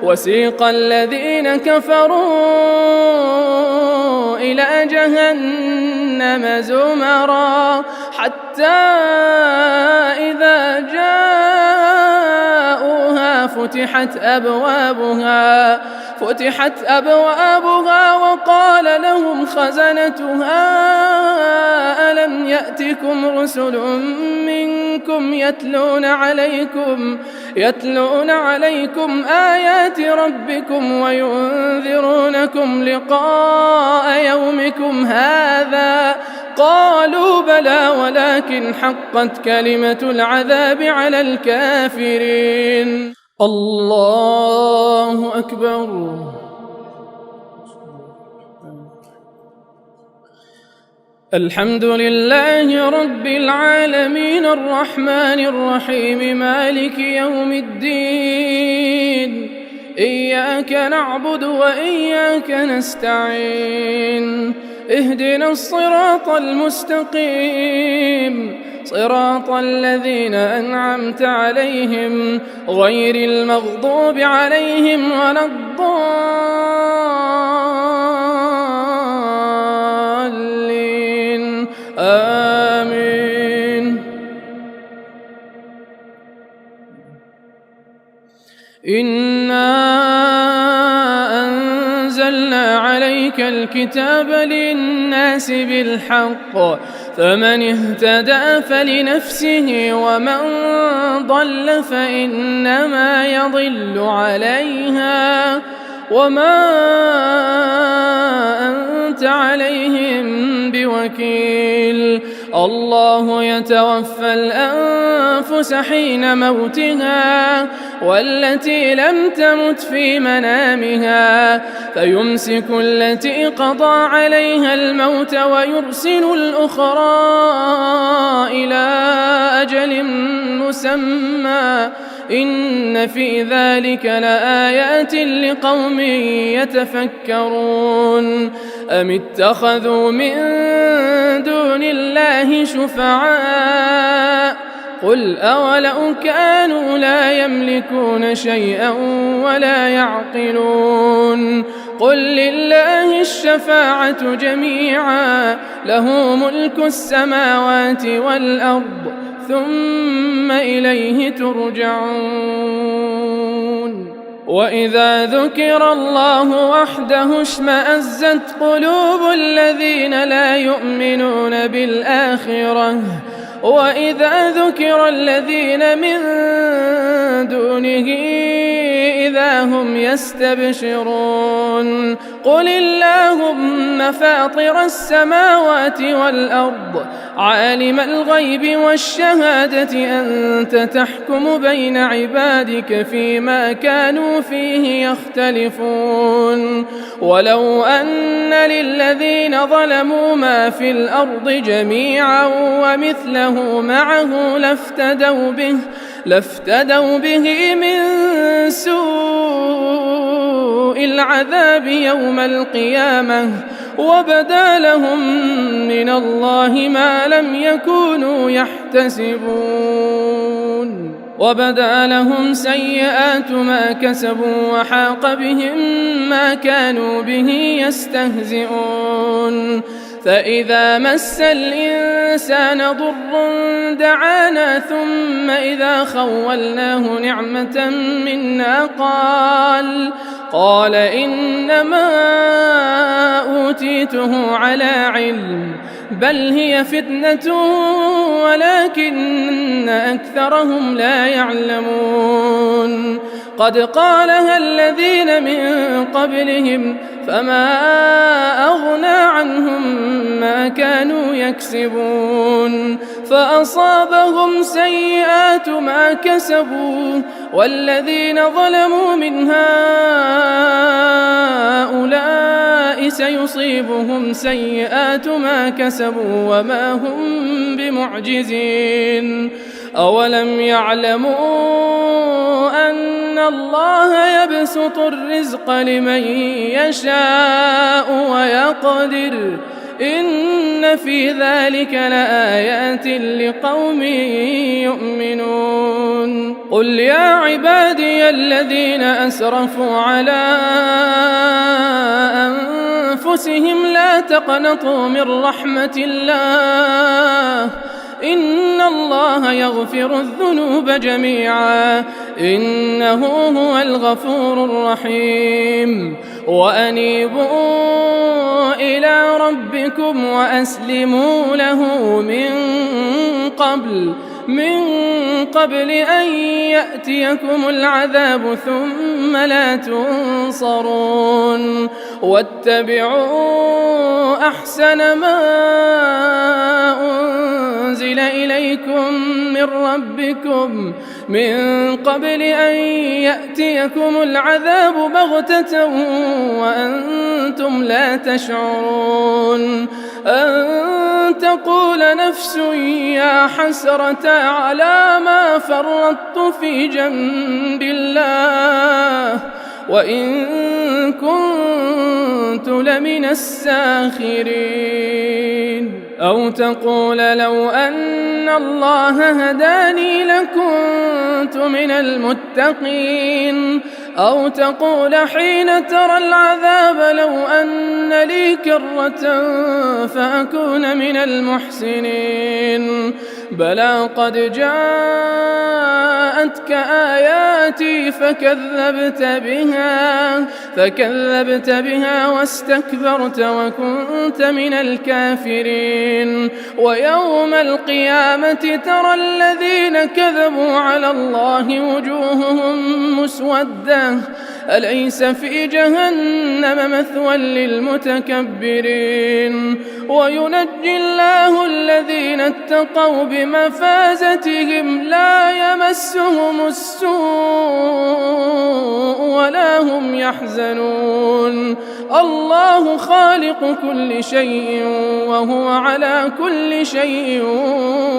وسيق الذين كفروا إلى جهنم زمرا حتى إذا جاءوها فتحت أبوابها وقال لهم خزنتها ألم يأتكم رسل منكم يتلون عليكم آيات ربكم وينذرونكم لقاء يومكم هذا قالوا بلى ولكن حقت كلمة العذاب على الكافرين. الله أكبر. الحمد لله رب العالمين الرحمن الرحيم مالك يوم الدين إياك نعبد وإياك نستعين اهدنا الصراط المستقيم صراط الذين أنعمت عليهم غير المغضوب عليهم ولا الضالين آمين. إنا أنزلنا عليك الكتاب للناس بالحق فمن اهتدى فلنفسه ومن ضل فإنما يضل عليها وما أنت عليهم بوكيل. الله يتوفى الأنفس حين موتها والتي لم تمت في منامها فيمسك التي قضى عليها الموت ويرسل الأخرى إلى أجل مسمى إن في ذلك لآيات لقوم يتفكرون. أم اتخذوا من دون الله شفعاء قل أولو كانوا لا يملكون شيئا ولا يعقلون قل لله الشفاعة جميعا له ملك السماوات والأرض ثم إليه ترجعون. وإذا ذكر الله وحده اشمأزت قلوب الذين لا يؤمنون بالآخرة وإذا ذكر الذين من دونه إذا هم يستبشرون. قل اللهم فاطر السماوات والأرض عالم الغيب والشهادة أنت تحكم بين عبادك فيما كانوا فيه يختلفون. ولو أن للذين ظلموا ما في الأرض جميعا ومثله معه لافتدوا به من سوء العذاب يوم القيامة وبدا لهم من الله ما لم يكونوا يحتسبون. وبدا لهم سيئات ما كسبوا وحاق بهم ما كانوا به يستهزئون. فإذا مس الإنسان ضر دعانا ثم إذا خولناه نعمة منا قال إنما أوتيته على علم بل هي فتنة ولكن أكثرهم لا يعلمون. قد قالها الذين من قبلهم فما أغنى عنهم ما كانوا يكسبون فأصابهم سيئات ما كسبوا والذين ظلموا من هؤلاء سيصيبهم سيئات ما كسبوا وما هم بمعجزين. أولم يعلموا أن الله يبسط الرزق لمن يشاء ويقدر إن في ذلك لآيات لقوم يؤمنون. قل يا عبادي الذين أسرفوا على أنفسهم لا تقنطوا من رحمة الله إن الله يغفر الذنوب جميعا إنه هو الغفور الرحيم وأنيبوا إلى ربكم وأسلموا له من قبل أن يأتيكم العذاب ثم لا تنصرون واتبعوا أحسن ما أنزل إليكم من ربكم من قبل أن يأتيكم العذاب بغتة وأنتم لا تشعرون أن تقول نفس يا حسرة على ما فرطت في جنب الله وإن كنت لمن الساخرين أو تقول لو أن الله هداني لكنت من المتقين أو تقول حين ترى العذاب لو أن لي كرة فأكون من المحسنين بلى قد جاءتك آياتي فكذبت بها واستكبرت وكنت من الكافرين ويوم القيامة ترى الذين كذبوا على الله وجوههم مسودة أليس في جهنم مثوى للمتكبرين وينجي الله الذين اتقوا بمفازتهم لا يمسهم السوء ولا هم يحزنون الله خالق كل شيء وهو على كل شيء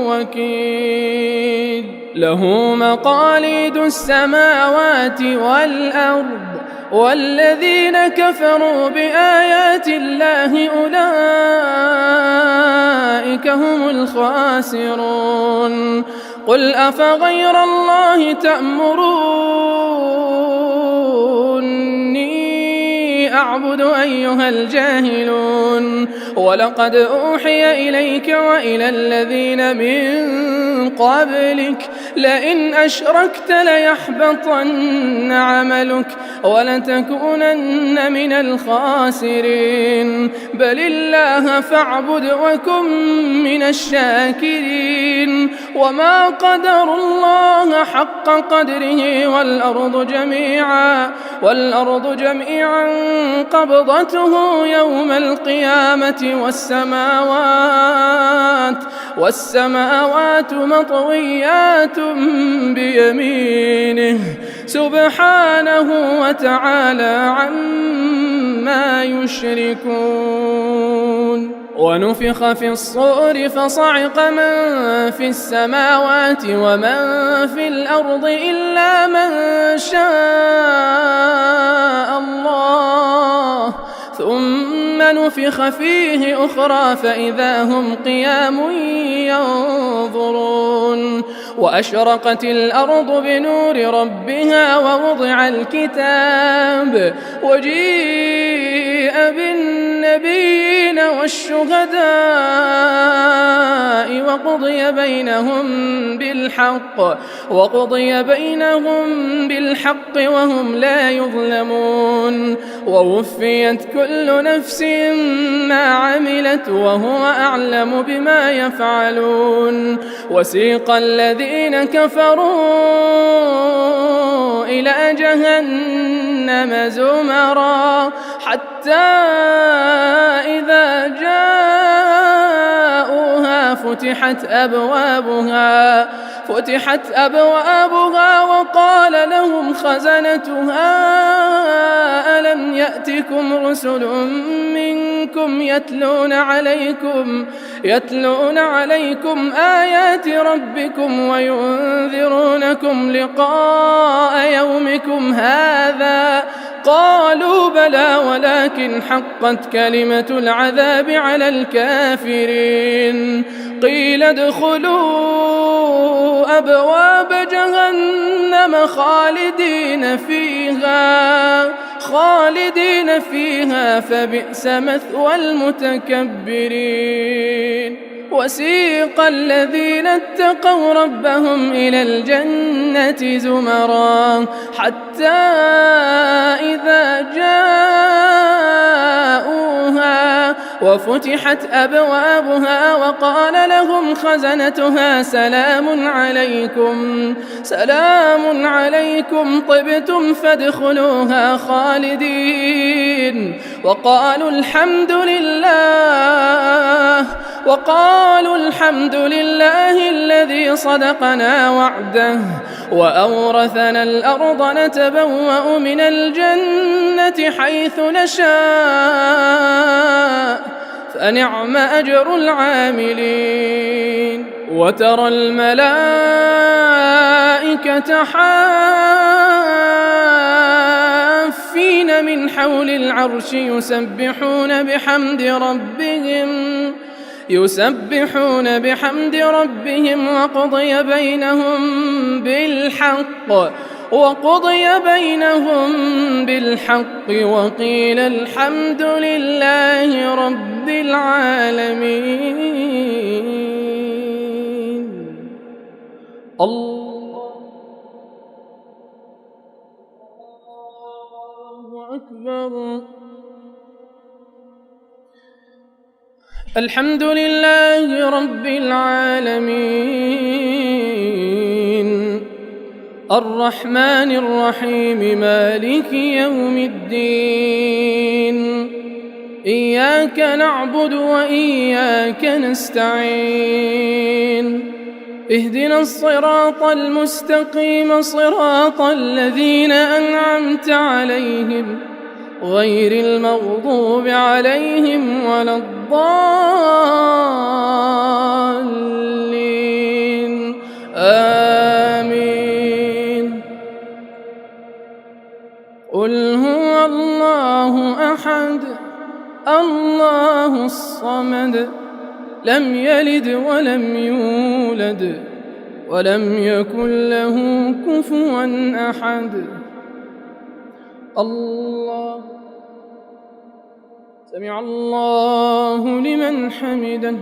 وكيل له مقاليد السماوات والأرض والذين كفروا بآيات الله أولئك هم الخاسرون قل أفغير الله تأمروني أعبد أيها الجاهلون ولقد أوحي إليك وإلى الذين من قبلك لئن أشركت ليحبطن عملك ولتكونن من الخاسرين بل الله فاعبد وكن من الشاكرين وما قدروا الله حق قدره والأرض جميعا قبضته يوم القيامة والسماوات مطويات بيمينه سبحانه وتعالى عما يشركون ونفخ في الصور فصعق من في السماوات ومن في الأرض إلا من شاء الله ثم نفخ فيه أخرى فإذا هم قيام ينظرون وأشرقت الأرض بنور ربها ووضع الكتاب وجيء بالنبيين والشهداء وقضي بينهم بالحق وهم لا يظلمون ووفيت كل نفس ما عملت وهو أعلم بما يفعلون وسيق الذين كفروا إلى جهنم زمرا حتى إذا جاءوها فتحت أبوابها وقال لهم خزنتها ألم يأتكم رسل منكم يتلون عليكم آيات ربكم وينذرونكم لقاء يومكم هذا قالوا بلى ولكن حقت كلمة العذاب على الكافرين قيل ادخلوا أبواب جهنم خالدين فيها فبئس مثوى المتكبرين وسيق الذين اتقوا ربهم إلى الجنة زمرا حتى إذا جاءوها وفتحت أبوابها وقال لهم خزنتها سلام عليكم طبتم فادخلوها خالدين وقالوا الحمد لله الذي صدقنا وعده وأورثنا الأرض نتبوأ من الجنة حيث نشاء فنعم أجر العاملين وترى الملائكة حافين من حول العرش يسبحون بحمد ربهم وقضي بينهم بالحق وقيل الحمد لله رب العالمين. الله أكبر. الحمد لله رب العالمين الرحمن الرحيم مالك يوم الدين إياك نعبد وإياك نستعين اهدنا الصراط المستقيم صراط الذين أنعمت عليهم غير المغضوب عليهم ولا الضالين آمين. قل هو الله أحد الله الصمد لم يلد ولم يولد ولم يكن له كفوا أحد. الله سمع الله لمن حمده.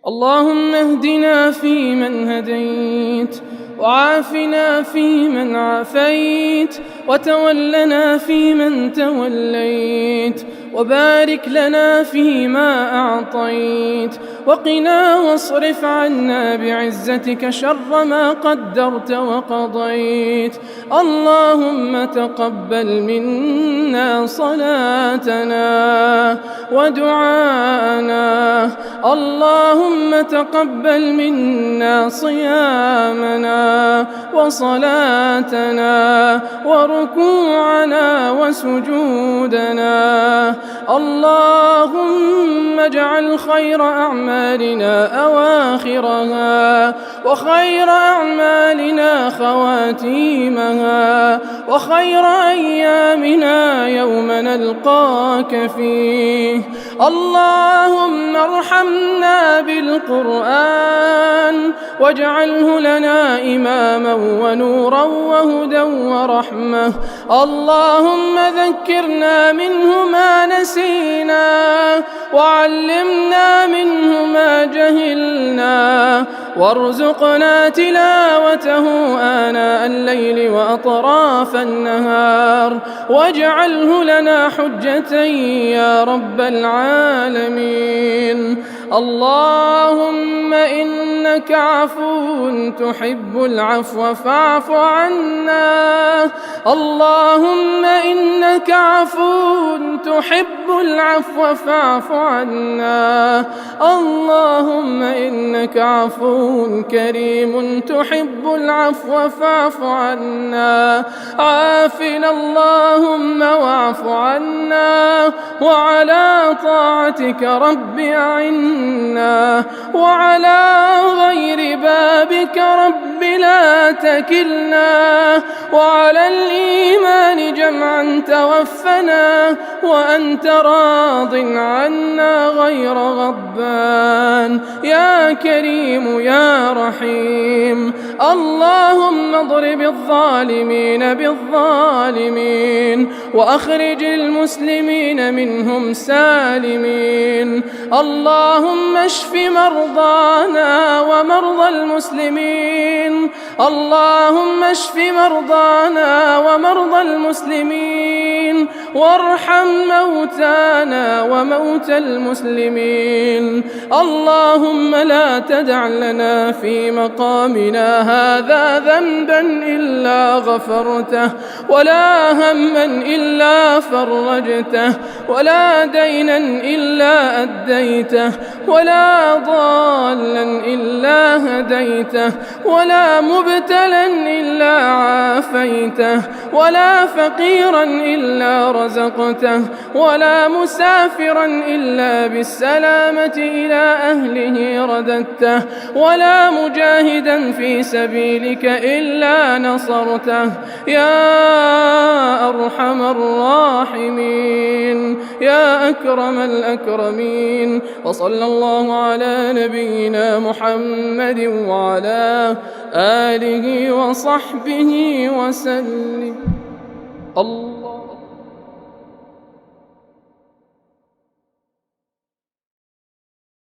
اللهم اهدنا فيمن هديت وعافنا فيمن عافيت وتولنا فيمن توليت وبارك لنا فيما أعطيت وقنا واصرف عنا بعزتك شر ما قدرت وقضيت. اللهم تقبل منا صلاتنا ودعاءنا اللهم تقبل منا صيامنا وصلاتنا وركوعنا وسجودنا. اللهم اجعل خير أعمالنا أواخرها وخير أعمالنا خواتيمها وخير أيامنا يوم نلقاك فيه. اللهم ارحمنا بالقرآن واجعله لنا إماما ونورا وهدى ورحمة. اللهم ذكرنا منه ما نسينا وعلمنا منه ما جهلنا وارزقنا تلاوته آناء الليل وأطراف النهار واجعله لنا حجة يا رب العالمين. اللهم إنك عفو تحب العفو فاعف عنا. اللهم إنك عفو تحب العفو فاعف عنا. اللهم إنك عفو كريم تحب العفو فاعف عنا. عافنا اللهم واعف عنا وعلى طاعتك رب أعنا عنا، وعلى غير بابك رب لا تكلنا، وعلى الإيمان جمعا توفنا، وأنت راض عنا غير غضبان، يا كريم يا رحيم. اللهم اضرب الظالمين بالظالمين، وأخرج المسلمين منهم سالمين. اللهم اشف مرضانا ومرضى المسلمين، اللهم اشف مرضانا ومرضى المسلمين، وارحم موتانا وموتى المسلمين. اللهم لا تدع لنا في مقامنا هذا ذنبا إلا غفرته، ولا هما إلا فرجته، ولا دينا إلا أديته، ولا ضالا إلا هديته، ولا مبتلا إلا عافيته، ولا فقيرا إلا رزقته، ولا مسافرا إلا بالسلامة إلى أهله رددته، ولا مجاهدا في سبيلك إلا نصرته، يا أرحم الراحمين، يا أكرم الأكرمين. وصلى الله على نبينا محمد وعلى آله وصحبه وسلم. الله